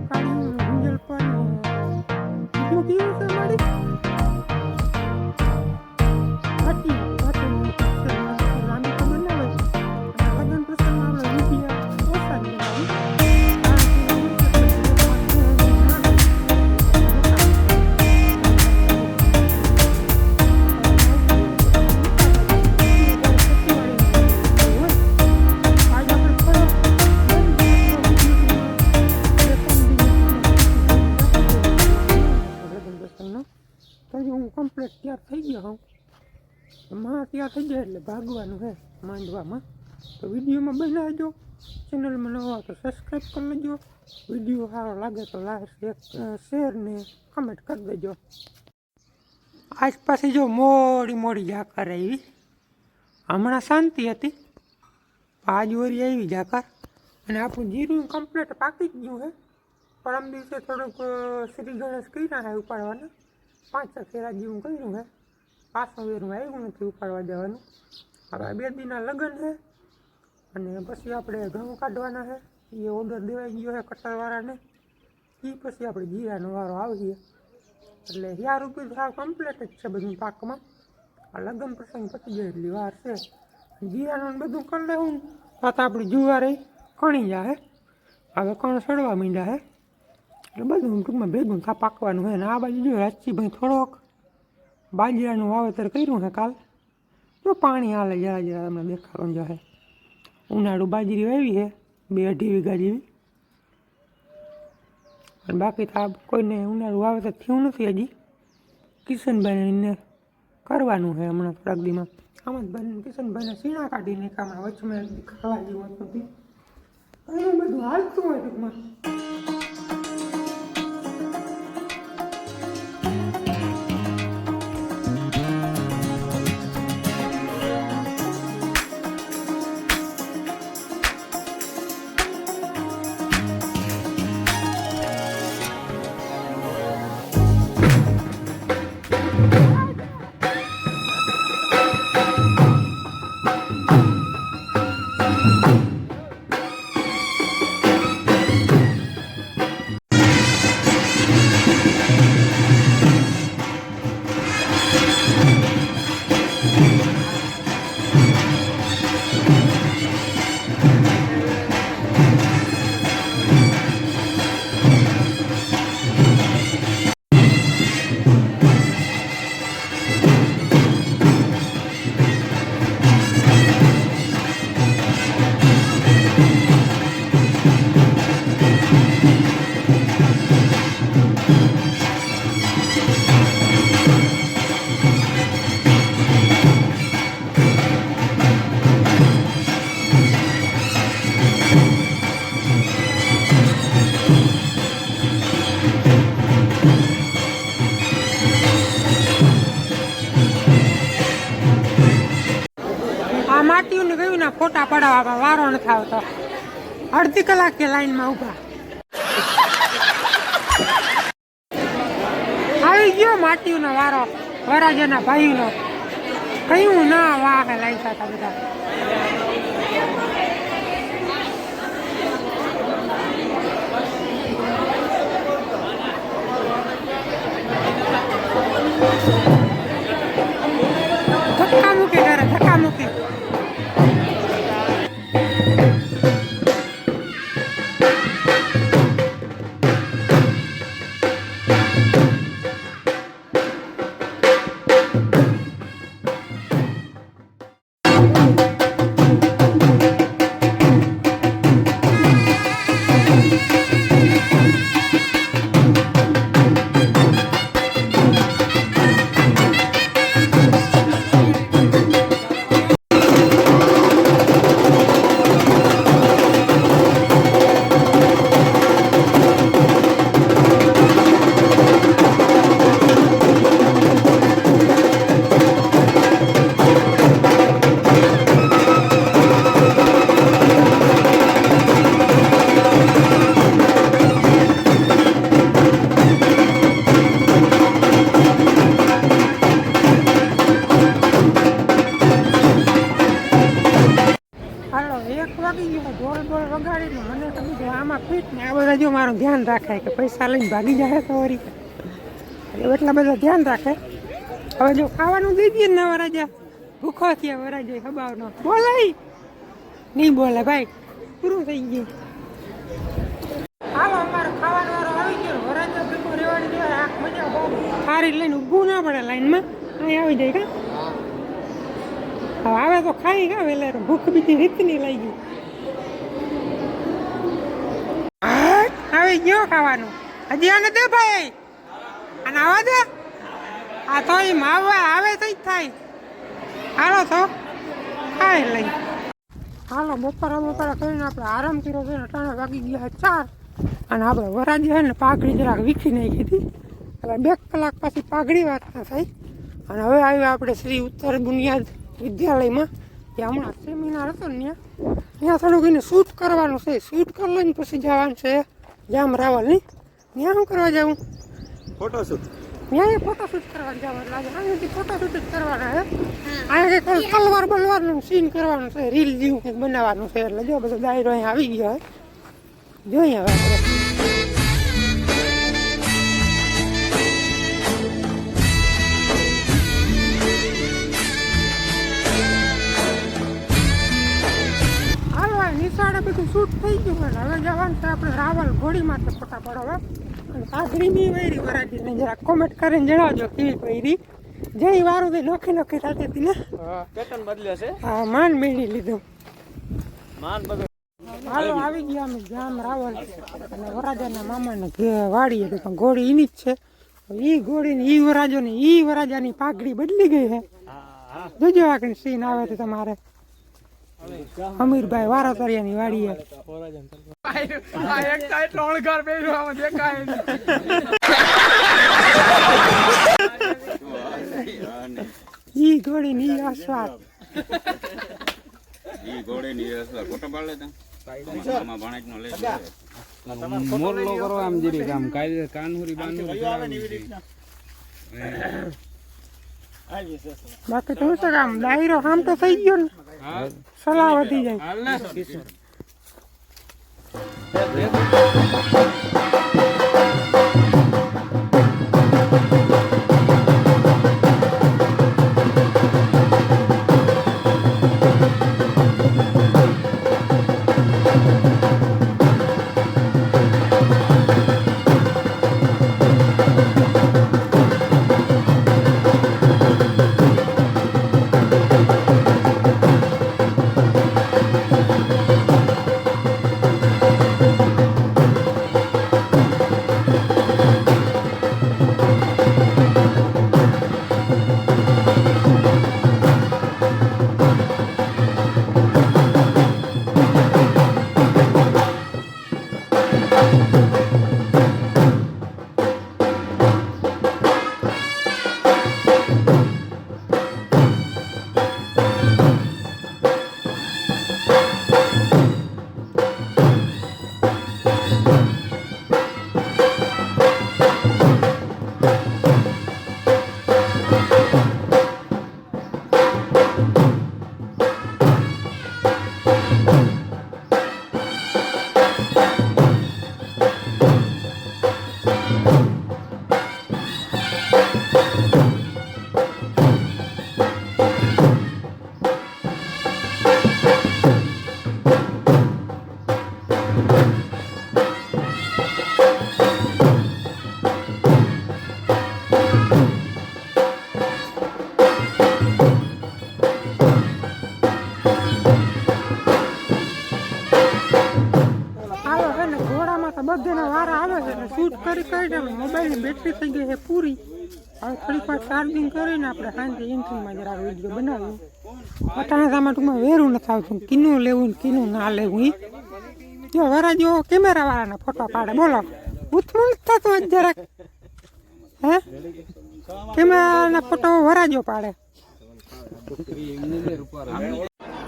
કાળીયું ગુંજલ પર બીજું કેવું છે મારી હાથી લાંબી ખબર ના હોય લગ્ન પ્રસંગમાં આપણે વિધિયા ઓછા જ હું કમ્પ્લીટ તૈયાર થઈ ગયો હું માં તૈયાર થઈ જાય એટલે ભાગવાનું છે માંડવામાં તો વિડીયોમાં બનાવજો ચેનલમાં નવા તો સબસ્ક્રાઈબ કરી લેજો વિડીયો સારો લાગે તો લાઈક શેર ને કમેન્ટ કરી દેજો આસપાસ જો મોડી ઝાકર આવી હમણાં શાંતિ હતી આજ વરી આવી ઝાકર અને આપણું જીરું કમ્પ્લીટ પાકી જ ગયું છે પરમ દિવસે થોડુંક શ્રી ગણેશ કર્યા છે ઉપાડવાના 5 ફેરા જેવું કર્યું છે પાછું વેરું આવ્યું નથી ઉપાડવા જવાનું હવે 2 દિનના લગ્ન છે અને પછી આપણે ઘઉં કાઢવાના છે એ ઓર્ડર દેવાઈ ગયો છે કટરવાળાને એ પછી આપણે જીરાનો વારો આવીએ એટલે 1000 રૂપિયા સાવ કમ્પ્લીટ જ છે બધું પાકમાં આ લગ્ન પ્રસંગ પતી જાય એટલી વાર છે જીરાનું બધું કરી લેવું તો આપણી જુવારે કણી જાય હવે કણ સડવા માંડ્યા છે એટલે બધું ટૂંકમાં ભેગું થા પાકવાનું છે ને આ બાજુ જો રાજસીભાઈ થોડોક બાજરાનું વાવેતર કર્યું છે કાલ તો પાણી હાલે જરા તમને દેખાડવાનું જશે ઉનાળું બાજરી વાવી છે 2-2.5 વીઘા જેવી અને બાકી તો આ કોઈને ઉનાળું વાવેતર થયું નથી હજી કિશનભાઈને કરવાનું છે હમણાં થોડાક દીમાં આમાં જ કિશનભાઈને સીણા કાઢીને કામમાં વચમાં ખાવા જેવું નથી એવું બધું હાલતું હોય ટૂંકમાં માટીઓને કહ્યું ને ફોટા પડાવવા વારો નથી આવતો અડધી કલાકથી લાઈનમાં ઊભા આવી ગયો માટીઓનો વારો વરાજાના ભાઈનો કયું ના વાહે લાગ્યા હતા બધા ધક્કા મૂકે કરે ધક્કા મૂકે ધ્યાન રાખે કે પૈસા લઈને ભાગી જાય તો વળી એટલા બધા ધ્યાન રાખે. હવે જો ખાવાનું દઈ દઈએ ને વરાજા ભૂખો થયા વરાજા ખબાવનો બોલાય નહીં બોલે ભાઈ પૂરું થઈ ગયું. હાલો અમારે ખાવાનો વાળો આવી ગયો. વરાજા ભેગો રેવાડી દેવાય આંખ મજા બહુ સારી લઈને ઊભું ના પડે લાઈનમાં અહીં આવી જાય કા. હવે આવે તો ખાઈ કા વેલે ભૂખ બીજી રીતની લઈ ગઈ. આવી ગયો ખાવાનું હજી આને દે ભાઈ અને આવા દે આ તો એમ આવે તો જ થાય. હાલો તો ખાઈ લઈ. હાલો બપોરા કરીને આપણે આરામ કર્યો છે. અટાણા વાગી ગયા 4 અને આપણે વરાજી છે ને પાઘડી જરાક વીખી નાખી હતી એટલે 2 કલાક પછી પાઘડી વાતના થઈ. અને હવે આવ્યા આપણે શ્રી ઉત્તર બુનિયાદ વિદ્યાલયમાં કે હમણાં સેમિનાર હતો ને ત્યાં થોડુંક એને શૂટ કરવાનું છે. શૂટ કરી લઈને પછી જવાનું છે જામ રાવલની. ત્યાં શું કરવા જવું? ફોટોશૂટ. ત્યાં ફોટોશૂટ કરવા જવાનું લાગે. અહીંયાથી ફોટોશૂટ જ કરવાના છે. અહીંયા કંઈક તલવાર બલવારનું સીન કરવાનું છે. રીલ જેવું કંઈક બનાવવાનું છે. એટલે જો બધો દાયરો અહીંયા આવી ગયો હોય. જોઈએ હવે આપણે. નિશાળે બધું શૂટ થઈ ગયું હોય હવે જવાનું છે આપણે રાવલ ઘોડીમાંથી ફોટા પાડવા. અને પાઘડીની વૈરી વરાજીને જરા કોમેન્ટ કરીને જણાવજો કેવી વૈરી. જઈ વારું તે નોખી થતી હતી ને પેટર્ન બદલ્યો છે. હા માન મેળવી લીધું. માન બધું હાલો આવી ગયા અમે જામ રાવલ અને વરાજાના મામાને વાડીએ તો પણ ઘોડી એની જ છે. ઈ ઘોડીને ઈ વરાજોને ઈ વરાજાની પાઘડી બદલી ગઈ છે. જોજો આગળ સીન આવે તો તમારે. અમીરભાઈ વારાતરિયાની વાડીએ ઈ ઘોડી ની આસ્વાદ મોરલો કરો આમ જીરી કામ કાનહુરી બાનહુરી. બાકી તો શું કામ ડાયરો આમ તો થઈ ગયો ને સલાહ વધી જાય. બધાના વારા આવે છે એટલે શૂટ કરીને મોબાઈલની બેટરી થઈ ગઈ છે પૂરી. હવે થોડીક વાર ચાર્જિંગ કરીને આપણે સાંજે એન્ટ્રીમાં જરા વિડીયો બનાવીએ. અટાણામાં ટૂંકમાં વેરું નથી આવતું કીનું લેવું ને કીનું ના લેવું. એ જો વરાજો કેમેરાવાળાના ફોટો પાડે બોલો ઉથમું થતું જ જરાક હે કેમેરાના ફોટો વરાજો પાડે.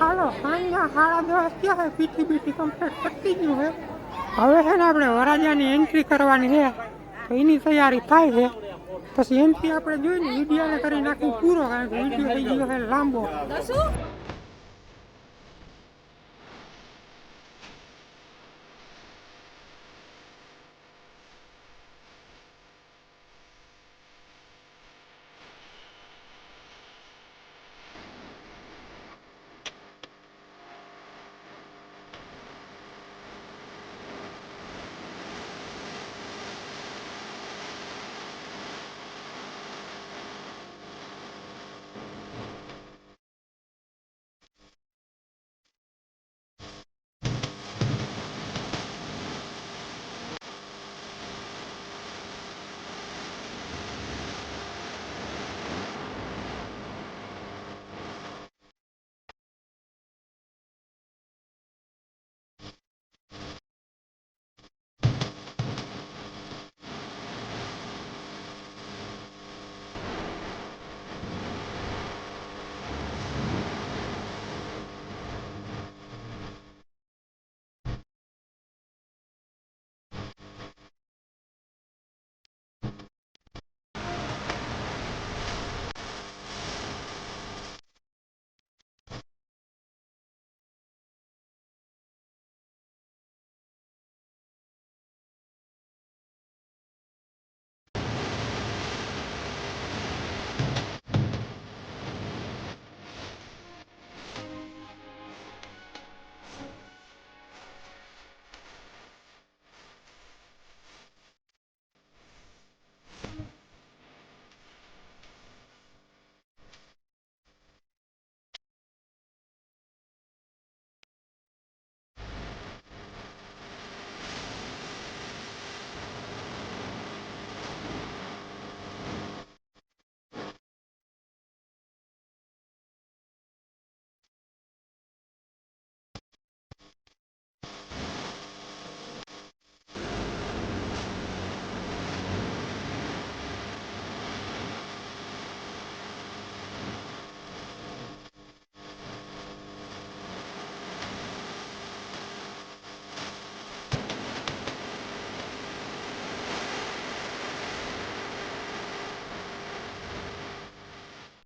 હાલો સાંજના 10:30 થયા છે. પીટી કમ્પ્લીટ પતી ગયું છે. હવે છે ને આપણે વરાજાની એન્ટ્રી કરવાની છે તો એની તૈયારી થાય છે. પછી એન્ટ્રી આપણે જોઈને વિડીયોને કરી નાખી પૂરો કારણ કે વિડીયો થઈ ગયો છે લાંબો.